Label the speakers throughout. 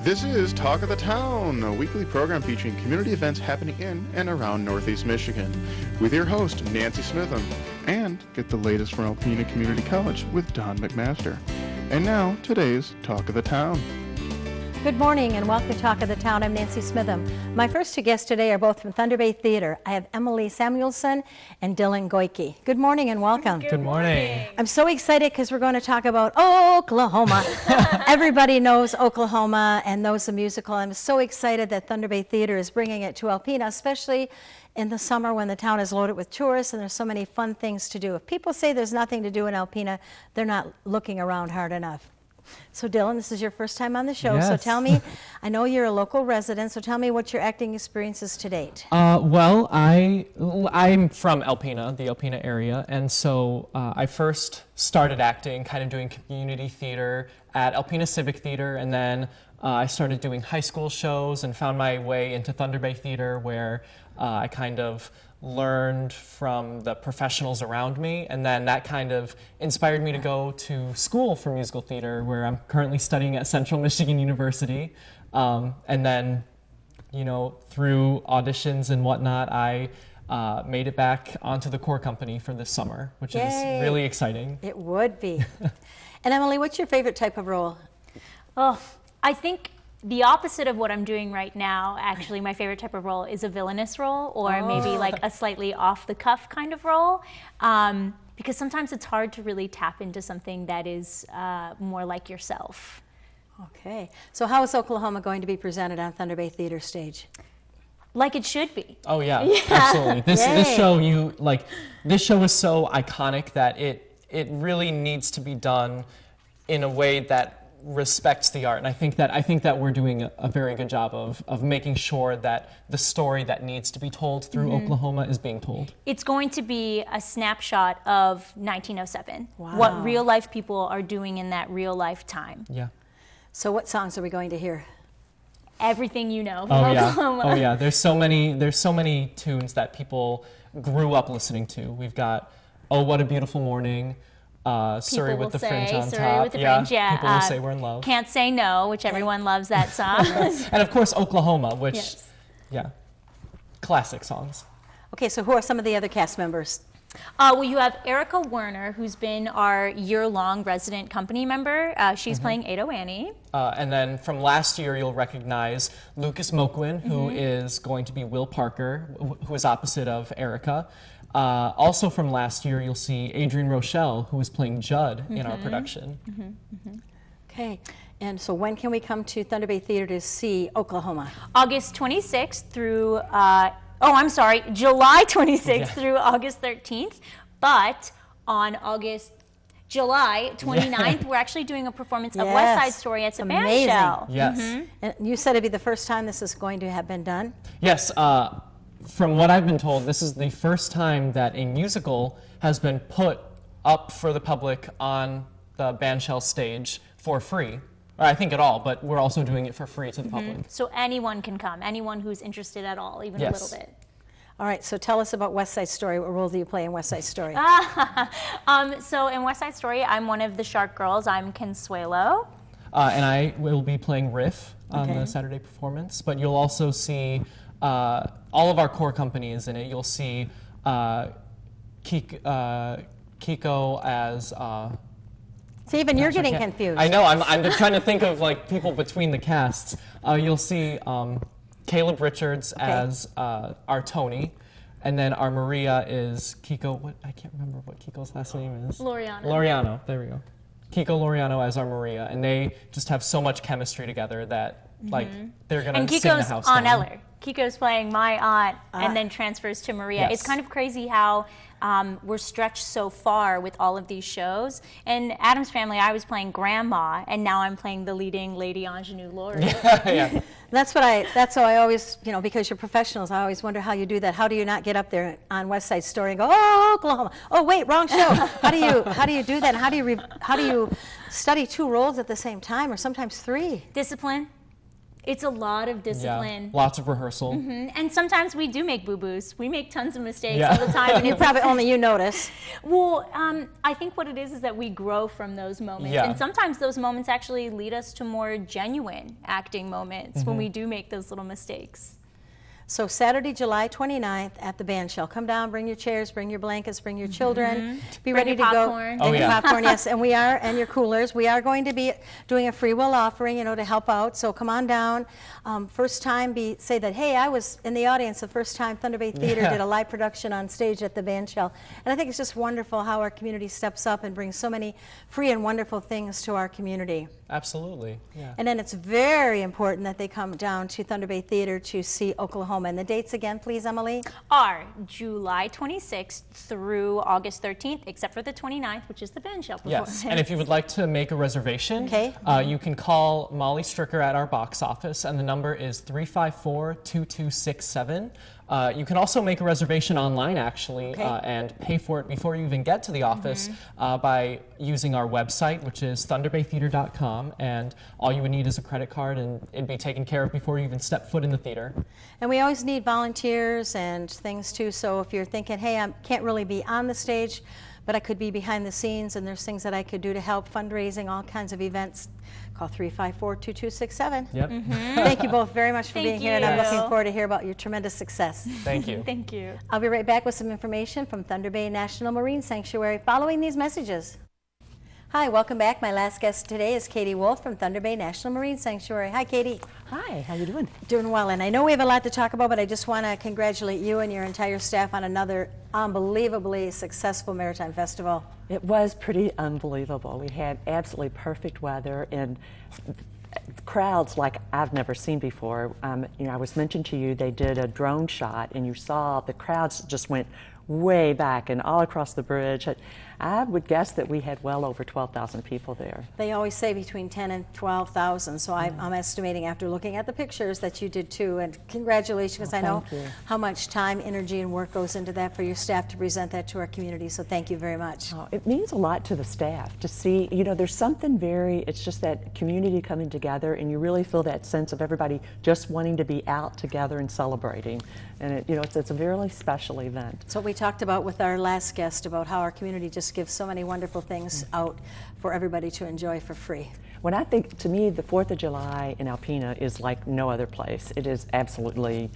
Speaker 1: This is Talk of the Town, a weekly program featuring community events happening in and around Northeast Michigan, with your host, Nancy Smitham, and get the latest from Alpena Community College with Don McMaster. And now, today's Talk of the Town.
Speaker 2: Good morning and welcome to Talk of the Town. I'm Nancy Smitham. My first two guests today are both from Thunder Bay Theater. I have Emily Samuelson and Dylan Goyke. Good morning and welcome.
Speaker 3: Good morning.
Speaker 2: I'm so excited because we're going to talk about Oklahoma. Everybody knows Oklahoma and knows the musical. I'm so excited that Thunder Bay Theater is bringing it to Alpena, especially in the summer when the town is loaded with tourists and there's so many fun things to do. If people say there's nothing to do in Alpena, they're not looking around hard enough. So Dylan, this is your first time on the show,
Speaker 3: Yes.
Speaker 2: so tell me, I know you're a local resident, so tell me what your acting experience is to date.
Speaker 3: Well, I'm from Alpena, the Alpena area, and so I first started acting, kind of doing community theater at Alpena Civic Theater, and then I started doing high school shows and found my way into Thunder Bay Theater, where I kind of learned from the professionals around me, and then that kind of inspired me to go to school for musical theater, where I'm currently studying at Central Michigan University. And then, you know, through auditions and whatnot, I made it back onto the core company for this summer, which
Speaker 2: Yay.
Speaker 3: is really exciting.
Speaker 2: It would be. And Emily, what's your favorite type of role?
Speaker 4: Oh, I think the opposite of what I'm doing right now, actually, my favorite type of role is a villainous role, or maybe like a slightly off-the-cuff kind of role, because sometimes it's hard to really tap into something that is more like yourself.
Speaker 2: Okay, so how is Oklahoma going to be presented on Thunder Bay Theater stage?
Speaker 4: Like it should be.
Speaker 3: Oh yeah, absolutely. This
Speaker 2: Yay.
Speaker 3: show, this show is so iconic that it really needs to be done in a way that respects the art, and I think that we're doing a very good job of making sure that the story that needs to be told through Oklahoma is being told.
Speaker 4: It's going to be a snapshot of 1907,
Speaker 2: Wow.
Speaker 4: what real life people are doing in that real life time.
Speaker 3: Yeah.
Speaker 2: So what songs are we going to hear?
Speaker 4: Everything you know from
Speaker 3: Oh yeah.
Speaker 4: Oklahoma.
Speaker 3: Oh yeah. There's so many tunes that people grew up listening to. We've got "Oh What a Beautiful Morning," Surrey
Speaker 4: People
Speaker 3: with the
Speaker 4: will
Speaker 3: Fringe
Speaker 4: say,
Speaker 3: on
Speaker 4: Surrey
Speaker 3: top.
Speaker 4: with the Fringe, yeah.
Speaker 3: People will say we're in love.
Speaker 4: Can't Say No, which everyone loves that song.
Speaker 3: And of course Oklahoma, which,
Speaker 4: Yes.
Speaker 3: yeah, classic songs.
Speaker 2: Okay, so who are some of the other cast members?
Speaker 4: Well, you have Erica Werner, who's been our year-long resident company member. She's playing Ado Annie.
Speaker 3: And then from last year, you'll recognize Lucas Moquin, who is going to be Will Parker, who is opposite of Erica. Also from last year, you'll see Adrienne Rochelle, who is playing Judd in our production.
Speaker 2: Okay, and so when can we come to Thunder Bay Theater to see Oklahoma?
Speaker 4: August 26th through, July 26th through August 13th. But on July 29th, we're actually doing a performance of West Side Story at the band
Speaker 2: Amazing.
Speaker 4: shell.
Speaker 3: Yes.
Speaker 2: And you said it'd be the first time this is going to have been done?
Speaker 3: Yes, from what I've been told, this is the first time that a musical has been put up for the public on the bandshell stage for free. Or I think at all, but we're also doing it for free to the public.
Speaker 4: So anyone can come, anyone who's interested at all, even a
Speaker 3: Yes.
Speaker 4: little bit.
Speaker 2: All right, so tell us about West Side Story. What role do you play in West Side Story?
Speaker 4: So in West Side Story, I'm one of the Shark Girls. I'm Consuelo.
Speaker 3: And I will be playing Riff on
Speaker 2: Okay.
Speaker 3: the Saturday performance, but you'll also see all of our core companies in it. You'll see Kiko as...
Speaker 2: See, even you're
Speaker 3: Gosh, I
Speaker 2: getting
Speaker 3: can't-
Speaker 2: confused.
Speaker 3: I know. I'm just trying to think of like people between the casts. You'll see Caleb Richards as our Tony, and then our Maria is Kiko. What I can't remember what Kiko's last name is.
Speaker 4: Loriano.
Speaker 3: Loriano. There we go. Kiko Loriano as our Maria, and they just have so much chemistry together that like they're gonna
Speaker 4: And
Speaker 3: sing the
Speaker 4: Kiko's
Speaker 3: house
Speaker 4: Aunt
Speaker 3: down.
Speaker 4: Eller. Kiko's playing my aunt and then transfers to Maria.
Speaker 3: Yes.
Speaker 4: It's kind of crazy how we're stretched so far with all of these shows. And Addams Family, I was playing Grandma, and now I'm playing the leading Lady Ingenue Laurie.
Speaker 3: Yeah.
Speaker 2: That's how I always, because you're professionals, I always wonder how you do that. How do you not get up there on West Side Story and go, oh, Oklahoma, oh wait, wrong show. How do you do that? And how do you study two roles at the same time, or sometimes three?
Speaker 4: Discipline. It's a lot of
Speaker 3: Yeah,
Speaker 4: discipline.
Speaker 3: lots of rehearsal.
Speaker 4: And sometimes we do make boo-boos. We make tons of mistakes
Speaker 3: Yeah.
Speaker 4: all the time. And
Speaker 2: You
Speaker 4: it's
Speaker 2: probably only you notice.
Speaker 4: Well, I think what it is that we grow from those moments.
Speaker 3: Yeah.
Speaker 4: And sometimes those moments actually lead us to more genuine acting moments when we do make those little mistakes.
Speaker 2: So Saturday, July 29th at the band shell. Come down, bring your chairs, bring your blankets, bring your children. Be
Speaker 4: Bring
Speaker 2: ready
Speaker 4: your
Speaker 2: to
Speaker 4: popcorn.
Speaker 2: go.
Speaker 3: Oh,
Speaker 2: Bring your
Speaker 3: yeah.
Speaker 2: popcorn, yes. And your coolers. We are going to be doing a free will offering, to help out. So come on down. First time, say that, hey, I was in the audience the first time Thunder Bay Theater
Speaker 3: Yeah.
Speaker 2: did a live production on stage at the band shell. And I think it's just wonderful how our community steps up and brings so many free and wonderful things to our community.
Speaker 3: Absolutely. Yeah.
Speaker 2: And then it's very important that they come down to Thunder Bay Theater to see Oklahoma. And the dates again, please, Emily?
Speaker 4: Are July 26th through August 13th, except for the 29th, which is the band shell performance.
Speaker 3: Yes, and if you would like to make a reservation,
Speaker 2: Okay.
Speaker 3: You can call Molly Stricker at our box office, and the number is 354-2267. You can also make a reservation online, actually,
Speaker 2: Okay.
Speaker 3: and pay for it before you even get to the office by using our website, which is thunderbaytheater.com, and all you would need is a credit card, and it'd be taken care of before you even step foot in the theater.
Speaker 2: And we always need volunteers and things too, so if you're thinking, hey, I can't really be on the stage, but I could be behind the scenes and there's things that I could do to help, fundraising, all kinds of events, call 354-2267.
Speaker 3: Yep.
Speaker 2: Thank you both very much for
Speaker 4: Thank
Speaker 2: being here, and I'm
Speaker 4: you.
Speaker 2: looking forward to hear about your tremendous success.
Speaker 3: Thank you.
Speaker 4: Thank you.
Speaker 2: I'll be right back with some information from Thunder Bay National Marine Sanctuary following these messages. Hi, welcome back. My last guest today is Katie Wolf from Thunder Bay National Marine Sanctuary. Hi, Katie.
Speaker 5: Hi, how you doing?
Speaker 2: Doing well, and I know we have a lot to talk about, but I just want to congratulate you and your entire staff on another unbelievably successful Maritime Festival.
Speaker 5: It was pretty unbelievable. We had absolutely perfect weather and crowds like I've never seen before. I was mentioned to you, they did a drone shot, and you saw the crowds just went way back and all across the bridge. I would guess that we had well over 12,000 people there.
Speaker 2: They always say between 10 and 12,000, so I'm estimating after looking at the pictures that you did too, and congratulations, because I know
Speaker 5: thank you.
Speaker 2: how much time, energy, and work goes into that for your staff to present that to our community, so thank you very much.
Speaker 5: Oh, it means a lot to the staff to see, there's something it's just that community coming together, and you really feel that sense of everybody just wanting to be out together and celebrating. And it's a really special event.
Speaker 2: So we talked about with our last guest about how our community just gives so many wonderful things out for everybody to enjoy for free.
Speaker 5: When I think, to me, the 4th of July in Alpena is like no other place. It is absolutely,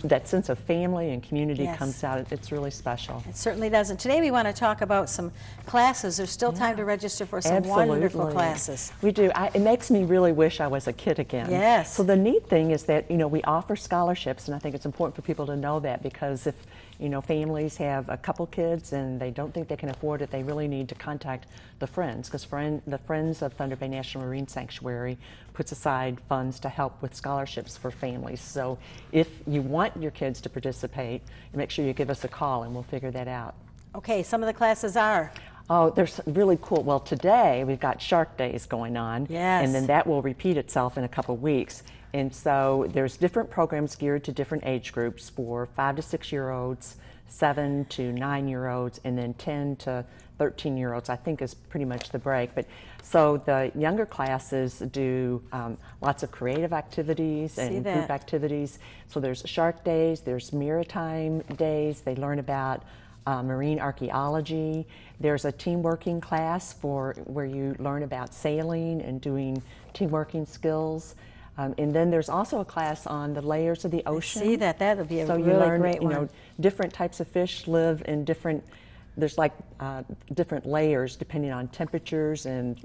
Speaker 5: that sense of family and community
Speaker 2: Yes.
Speaker 5: comes out. It's really special.
Speaker 2: It certainly does. And today we want to talk about some classes. There's still time to register for some wonderful
Speaker 5: Absolutely.
Speaker 2: classes.
Speaker 5: We do. It makes me really wish I was a kid again.
Speaker 2: Yes.
Speaker 5: So the neat thing is that, we offer scholarships, and I think it's important for people to know that, because if, families have a couple kids and they don't think they can afford it, they really need to contact the Friends, because the Friends of Thunder Bay National Marine Sanctuary puts aside funds to help with scholarships for families. So if you want your kids to participate, make sure you give us a call and we'll figure that out.
Speaker 2: Okay, some of the classes are.
Speaker 5: Oh, there's really cool. Well, today we've got Shark Days going on.
Speaker 2: Yes.
Speaker 5: And then that will repeat itself in a couple weeks. And so there's different programs geared to different age groups for 5 to 6-year-olds, 7 to 9-year-olds, and then 10 to 13-year-olds, I think is pretty much the break. But so the younger classes do lots of creative activities and group activities. So there's Shark Days, there's Maritime Days. They learn about marine archaeology. There's a team working class where you learn about sailing and doing team working skills. And then there's also a class on the layers of the ocean.
Speaker 2: See that? That would be a
Speaker 5: so
Speaker 2: really
Speaker 5: you learn,
Speaker 2: great one.
Speaker 5: Different types of fish live in different. There's different layers depending on temperatures and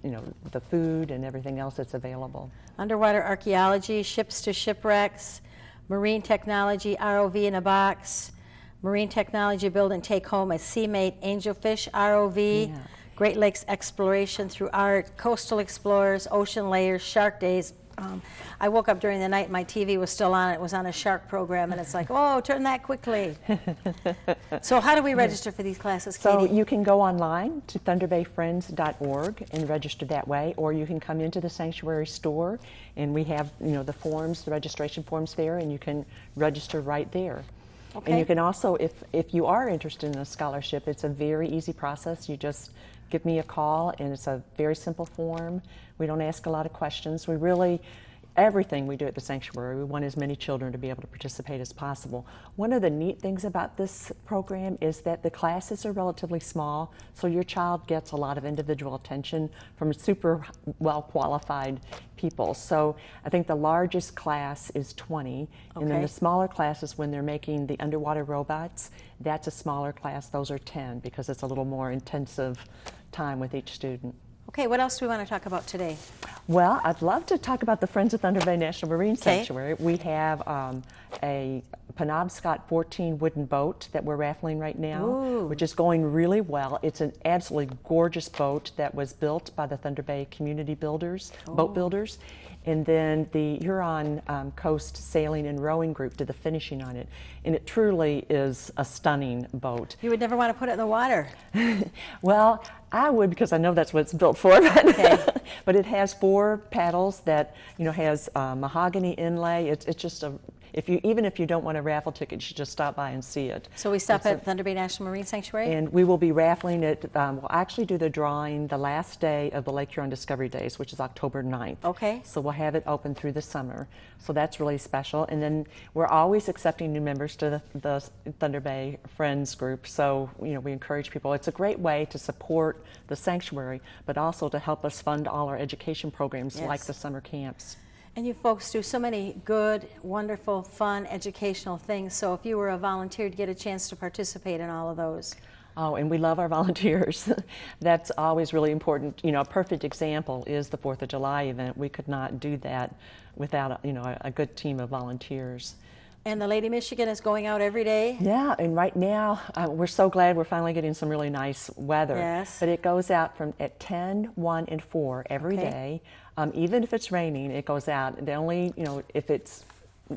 Speaker 5: the food and everything else that's available.
Speaker 2: Underwater archaeology, ships to shipwrecks, marine technology, ROV in a box, marine technology build and take home a Seamate angelfish ROV.
Speaker 5: Yeah.
Speaker 2: Great Lakes exploration through art, coastal explorers, ocean layers, Shark Days. I woke up during the night, my TV was still on, it was on a shark program, and it's like, oh, turn that quickly. So how do we register for these classes, Katie?
Speaker 5: So you can go online to thunderbayfriends.org and register that way, or you can come into the sanctuary store, and we have the forms, the registration forms there, and you can register right there.
Speaker 2: Okay.
Speaker 5: And you can also, if you are interested in a scholarship, it's a very easy process. You just give me a call, and it's a very simple form. We don't ask a lot of questions. We really, everything we do at the sanctuary, we want as many children to be able to participate as possible. One of the neat things about this program is that the classes are relatively small, so your child gets a lot of individual attention from super well qualified people. So I think the largest class is 20, and then
Speaker 2: Okay.
Speaker 5: the smaller classes, when they're making the underwater robots, that's a smaller class. Those are 10 because it's a little more intensive time with each student.
Speaker 2: Okay, what else do we want to talk about today?
Speaker 5: Well, I'd love to talk about the Friends of Thunder Bay National Marine
Speaker 2: Okay.
Speaker 5: Sanctuary. We have a Penobscot 14 wooden boat that we're raffling right now, which is going really well. It's an absolutely gorgeous boat that was built by the Thunder Bay Community Builders, boat builders. And then the Huron Coast Sailing and Rowing Group did the finishing on it. And it truly is a stunning boat.
Speaker 2: You would never want to put it in the water.
Speaker 5: Well, I would, because I know that's what it's built for. But, but it has 4 paddles that has mahogany inlay. It's just even if you don't want a raffle ticket, you should just stop by and see it.
Speaker 2: So we stop at Thunder Bay National Marine Sanctuary?
Speaker 5: And we will be raffling it. We'll actually do the drawing the last day of the Lake Huron Discovery Days, which is October 9th.
Speaker 2: Okay.
Speaker 5: So we'll have it open through the summer. So that's really special. And then we're always accepting new members to the Thunder Bay Friends group. So, we encourage people. It's a great way to support the sanctuary, but also to help us fund all our education programs like
Speaker 2: Yes.
Speaker 5: the summer camps.
Speaker 2: And you folks do so many good, wonderful, fun, educational things. So if you were a volunteer, you'd get a chance to participate in all of those.
Speaker 5: Oh, and we love our volunteers. That's always really important. A perfect example is the 4th of July event. We could not do that without a good team of volunteers.
Speaker 2: And the Lady Michigan is going out every day?
Speaker 5: Yeah, and right now we're so glad we're finally getting some really nice weather.
Speaker 2: Yes.
Speaker 5: But it goes out at 10, 1, and 4 every
Speaker 2: Okay.
Speaker 5: day. Even if it's raining, it goes out. The only, if it's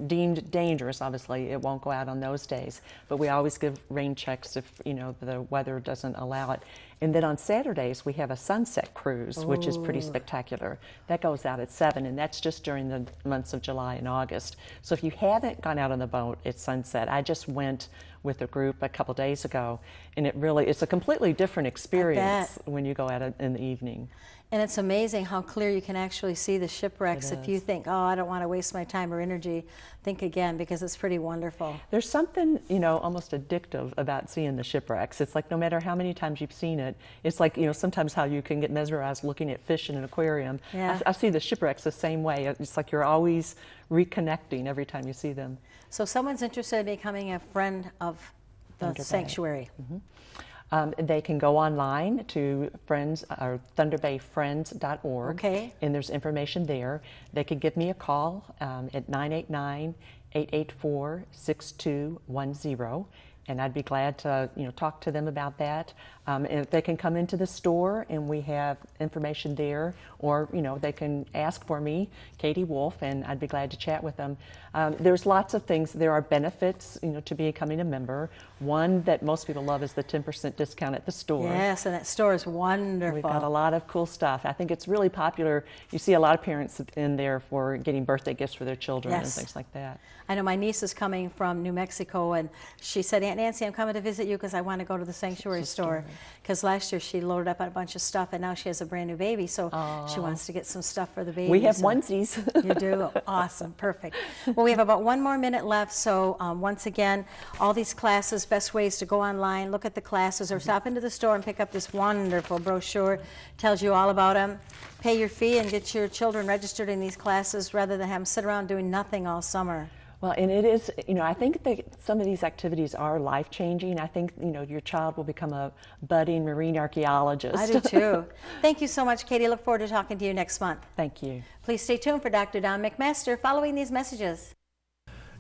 Speaker 5: deemed dangerous, obviously, it won't go out on those days. But we always give rain checks if, the weather doesn't allow it. And then on Saturdays, we have a sunset cruise, which is pretty spectacular. That goes out at 7, and that's just during the months of July and August. So if you haven't gone out on the boat at sunset, I just went with a group a couple days ago, and it's a completely different experience when you go out in the evening.
Speaker 2: And it's amazing how clear you can actually see the shipwrecks. If you think, I don't want to waste my time or energy, think again, because it's pretty wonderful.
Speaker 5: There's something, almost addictive about seeing the shipwrecks. It's like no matter how many times you've seen it, it's like, sometimes how you can get mesmerized looking at fish in an aquarium.
Speaker 2: Yeah.
Speaker 5: I see the shipwrecks the same way. It's like you're always reconnecting every time you see them.
Speaker 2: So if someone's interested in becoming a friend of the
Speaker 5: Thunder Bay.
Speaker 2: sanctuary.
Speaker 5: They can go online to thunderbayfriends.org,
Speaker 2: Okay.
Speaker 5: and there's information there. They can give me a call at 989-884-6210, and I'd be glad to talk to them about that. And if they can come into the store, and we have information there, or they can ask for me, Katie Wolf, and I'd be glad to chat with them. There's lots of things. There are benefits to becoming a member. One that most people love is the 10% discount at the store.
Speaker 2: Yes, and that store is wonderful.
Speaker 5: We've got a lot of cool stuff. I think it's really popular. You see a lot of parents in there for getting birthday gifts for their children and
Speaker 2: Yes.
Speaker 5: things like that.
Speaker 2: I know my niece is coming from New Mexico, and she said, Aunt Nancy, I'm coming to visit you because I want to go to the sanctuary store. Because last year she loaded up on a bunch of stuff, and now she has a brand new baby, so she wants to get some stuff for the baby.
Speaker 5: We have
Speaker 2: so-
Speaker 5: onesies.
Speaker 2: You do? Awesome. Perfect. Well, we have about 1 more minute left. So once again, all these classes, best ways to go online, look at the classes, or stop into the store and pick up this wonderful brochure. Tells you all about them. Pay your fee and get your children registered in these classes rather than have them sit around doing nothing all summer.
Speaker 5: Well, and it is, I think that some of these activities are life-changing. I think, your child will become a budding marine archaeologist.
Speaker 2: I do too. Thank you so much, Katie. Look forward to talking to you next month.
Speaker 5: Thank you.
Speaker 2: Please stay tuned for Dr. Don McMaster following these messages.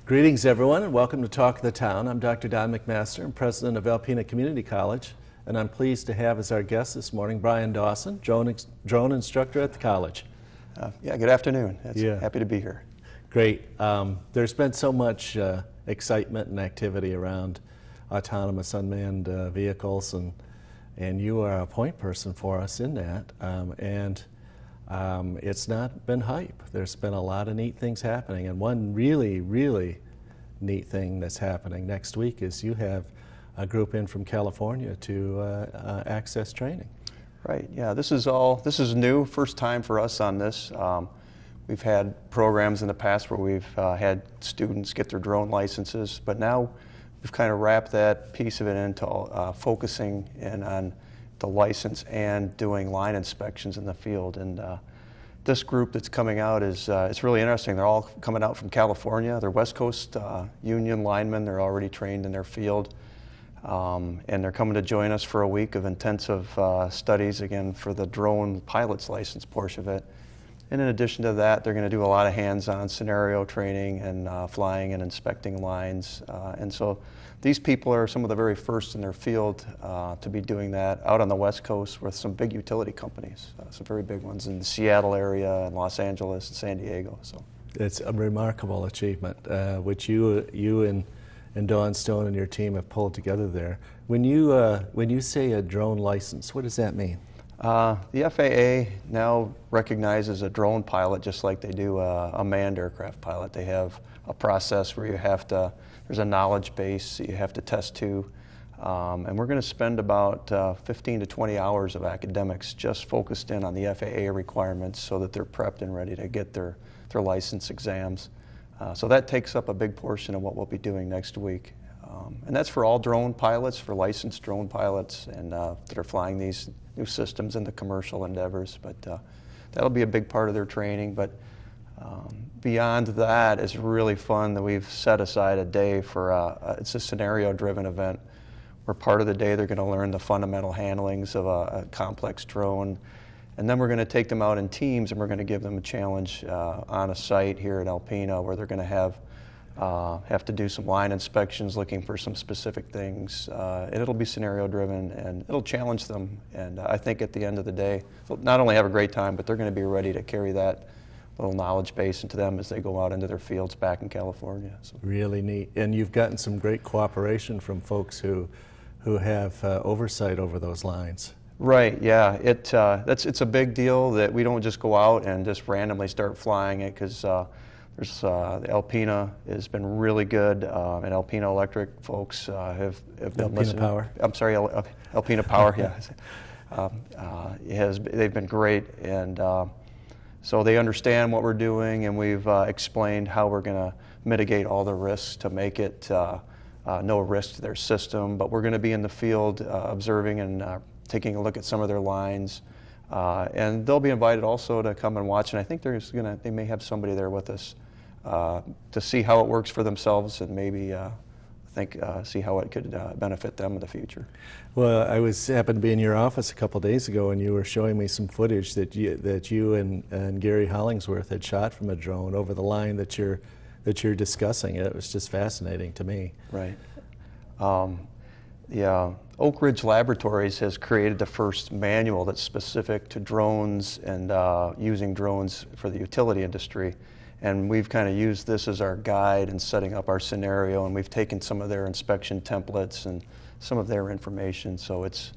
Speaker 6: Greetings, everyone, and welcome to Talk of the Town. I'm Dr. Don McMaster. I'm president of Alpena Community College, and I'm pleased to have as our guest this morning Brian Dawson, drone instructor at the college.
Speaker 7: Yeah, good afternoon.
Speaker 6: Yeah.
Speaker 7: Happy to be here.
Speaker 6: Great. There's been so much excitement and activity around autonomous unmanned vehicles, and you are a point person for us in that. It's not been hype. There's been a lot of neat things happening, and one really, really neat thing that's happening next week is you have a group in from California to access training.
Speaker 7: Right. Yeah. This is new. First time for us on this. We've had programs in the past where we've had students get their drone licenses, but now we've kind of wrapped that piece of it into focusing in on the license and doing line inspections in the field. And this group that's coming out is it's really interesting. They're all coming out from California. They're West Coast union linemen. They're already trained in their field. And they're coming to join us for a week of intensive studies, again, for the drone pilot's license portion of it. And in addition to that, they're going to do a lot of hands-on scenario training and flying and inspecting lines. And so these people are some of the very first in their field to be doing that out on the West Coast with some big utility companies, some very big ones in the Seattle area and Los Angeles and San Diego. So
Speaker 6: It's a remarkable achievement, which you and Dawn Stone and your team have pulled together there. When you say a drone license, what does that mean?
Speaker 7: The FAA now recognizes a drone pilot just like they do a manned aircraft pilot. They have a process where you have to, there's a knowledge base that you have to test to, and we're going to spend about 15 to 20 hours of academics just focused in on the FAA requirements so that they're prepped and ready to get their license exams. So that takes up a big portion of what we'll be doing next week. And that's for all drone pilots, for licensed drone pilots and that are flying these new systems in the commercial endeavors. But that'll be a big part of their training. But beyond that, it's really fun that we've set aside a day for, it's a scenario-driven event where part of the day they're going to learn the fundamental handlings of a complex drone. And then we're going to take them out in teams and we're going to give them a challenge on a site here at Alpena where they're going to have to do some line inspections looking for some specific things. And it'll be scenario driven and it'll challenge them. And I think at the end of the day, they'll not only have a great time, but they're going to be ready to carry that little knowledge base into them as they go out into their fields back in California. So.
Speaker 6: Really neat. And you've gotten some great cooperation from folks who have oversight over those lines.
Speaker 7: Right, yeah. It's a big deal that we don't just go out and just randomly start flying it because there's the Alpena has been really good, and Alpena Electric folks have been
Speaker 6: Alpena
Speaker 7: listening.
Speaker 6: Power.
Speaker 7: I'm sorry, Alpena Power, yeah. They've been great, and so they understand what we're doing, and we've explained how we're going to mitigate all the risks to make it no risk to their system. But we're going to be in the field observing and taking a look at some of their lines, and they'll be invited also to come and watch. And I think they may have somebody there with us to see how it works for themselves, and maybe see how it could benefit them in the future.
Speaker 6: Well, I happened to be in your office a couple days ago, and you were showing me some footage that you and Gary Hollingsworth had shot from a drone over the line that you're discussing. It was just fascinating to me.
Speaker 7: Right. Oak Ridge Laboratories has created the first manual that's specific to drones and using drones for the utility industry. And we've kind of used this as our guide in setting up our scenario, and we've taken some of their inspection templates and some of their information. So it's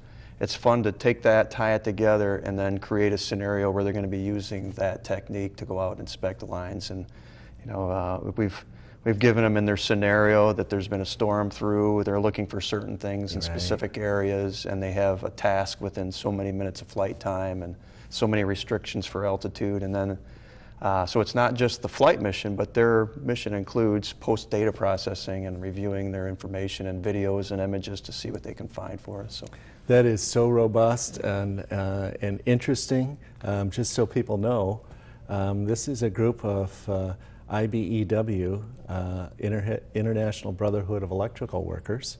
Speaker 7: fun to take that, tie it together, and then create a scenario where they're going to be using that technique to go out and inspect the lines. And we've given them in their scenario that there's been a storm through, they're looking for certain things in specific areas, and they have a task within so many minutes of flight time and so many restrictions for altitude. And then, so it's not just the flight mission, but their mission includes post-data processing and reviewing their information and videos and images to see what they can find for us. So.
Speaker 6: That is so robust and interesting. Just so people know, this is a group of IBEW, International Brotherhood of Electrical Workers,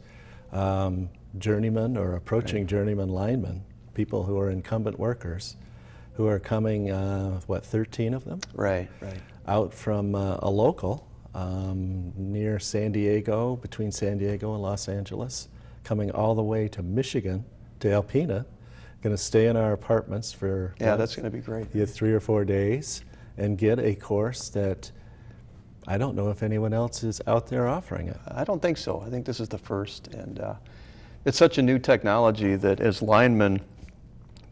Speaker 6: journeyman or approaching journeyman linemen, people who are incumbent workers, who are coming, 13 of them?
Speaker 7: Right.
Speaker 6: Out from a local near San Diego, between San Diego and Los Angeles, coming all the way to Michigan, to Alpena, going to stay in our apartments for
Speaker 7: that's going to be great.
Speaker 6: 3 or 4 days and get a course that I don't know if anyone else is out there offering it.
Speaker 7: I don't think so. I think this is the first. And it's such a new technology that as linemen,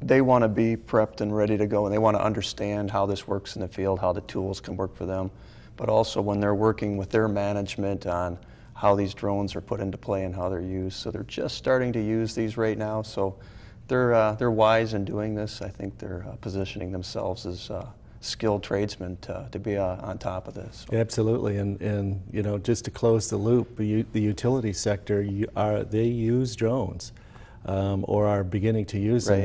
Speaker 7: they want to be prepped and ready to go, and they want to understand how this works in the field, how the tools can work for them. But also when they're working with their management on how these drones are put into play and how they're used. So they're just starting to use these right now. So they're wise in doing this. I think they're positioning themselves as skilled tradesmen to be on top of this. So.
Speaker 6: Absolutely, and you know, just to close the loop, the utility sector, they use drones, or are beginning to use them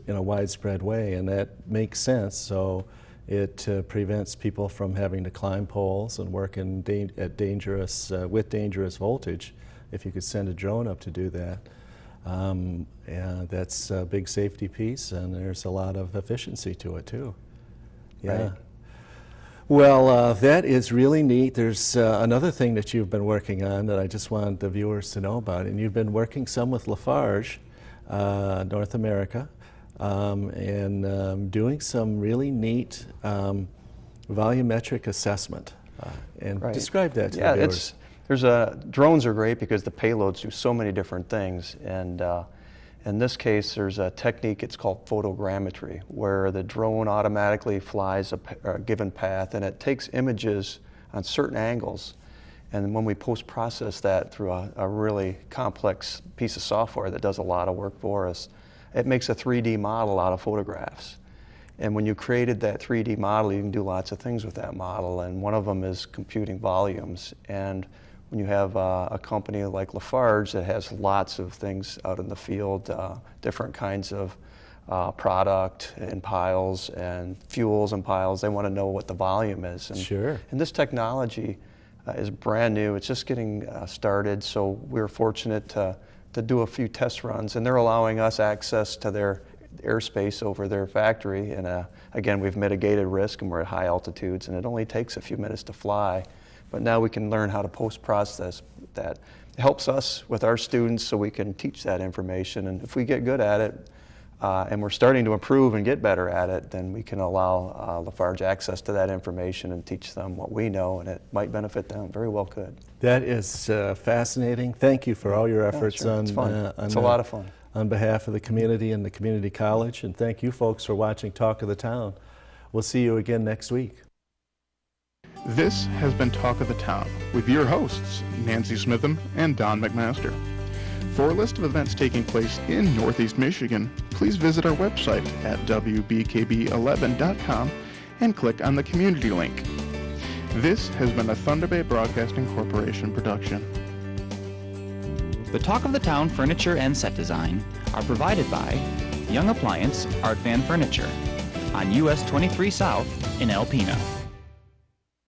Speaker 6: in a widespread way, and that makes sense. So it prevents people from having to climb poles and work in with dangerous voltage. If you could send a drone up to do that, that's a big safety piece, and there's a lot of efficiency to it too. Yeah.
Speaker 7: Right.
Speaker 6: Well, that is really neat. There's another thing that you've been working on that I just wanted the viewers to know about, and you've been working some with Lafarge, North America, and doing some really neat volumetric assessment. And describe that to the viewers.
Speaker 7: Drones are great because the payloads do so many different things, and in this case, there's a technique, it's called photogrammetry, where the drone automatically flies a given path, and it takes images on certain angles. And when we post-process that through a really complex piece of software that does a lot of work for us, it makes a 3D model out of photographs. And when you created that 3D model, you can do lots of things with that model, and one of them is computing volumes. And when you have a company like Lafarge that has lots of things out in the field, different kinds of product in piles and fuels in piles, they want to know what the volume is. And,
Speaker 6: sure.
Speaker 7: And this technology is brand new. It's just getting started, so we're fortunate to do a few test runs, and they're allowing us access to their airspace over their factory. And again, we've mitigated risk, and we're at high altitudes, and it only takes a few minutes to fly. But now we can learn how to post-process that. It helps us with our students so we can teach that information. And if we get good at it, and we're starting to improve and get better at it, then we can allow Lafarge access to that information and teach them what we know, and it might benefit them. Very well could.
Speaker 6: That is fascinating. Thank you for all your efforts.
Speaker 7: Sure. It's fun. It's a lot of fun.
Speaker 6: On behalf of the community and the community college, and thank you folks for watching Talk of the Town. We'll see you again next week.
Speaker 1: This has been Talk of the Town with your hosts, Nancy Smitham and Don McMaster. For a list of events taking place in Northeast Michigan, please visit our website at wbkb11.com and click on the community link. This has been a Thunder Bay Broadcasting Corporation production.
Speaker 8: The Talk of the Town furniture and set design are provided by Young Appliance Art Van Furniture on US 23 South in Alpena.